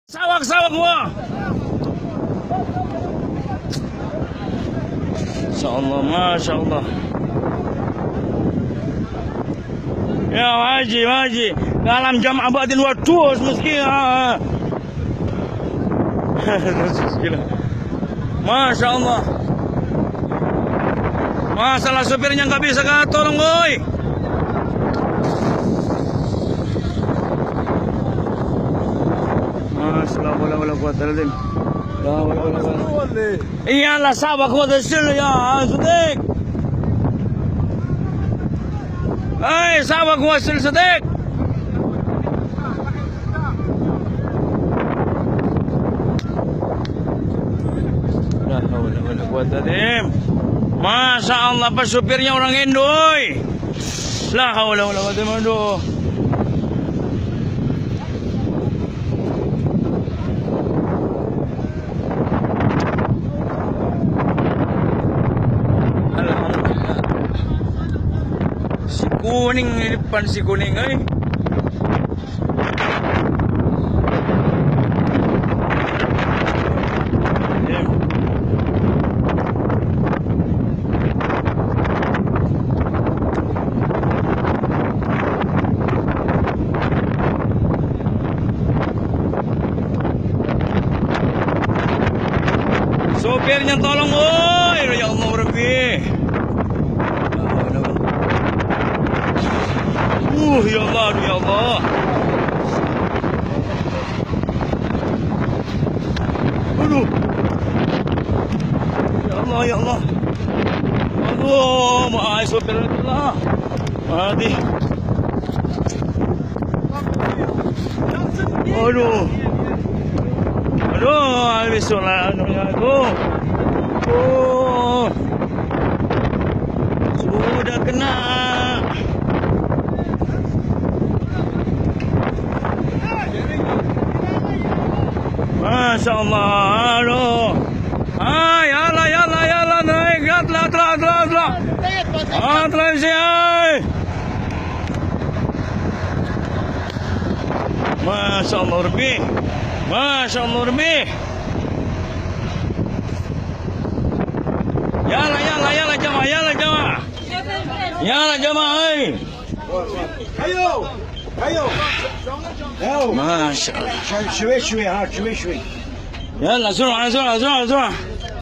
Sawak semua. InsyaAllah, Masya Allah. Ya Haji. Dalam jam abadin waktu meski. Masya Allah. Masalah sopirnya nggak bisa tolong, boy. La hawla wala quwwata illa billah. La hawla wala quwwata. Iyalah sabak wa dasil ya Sadiq. Hai sabak wa dasil Sadiq. La hawla wala quwwata illa. Masya Allah, pas supirnya orang Indoy. La hawla wala quwwata illa billah. Kuning di depan si kuning, Sopirnya tolong, ya Allah Rabbi. Ya Allah, ya Allah. Aduh. Ya Allah. Aduh, maaf sopir Allah. Hadi. Aduh, habis solat aku. Oh. Sudah kena. Masya Allah, aduh. Yalla, naik, telah. Telah siap. Masya Allah, Rabbi. Yalla, jamaah. Ayo. Masya Allah. شوي يلا سرعة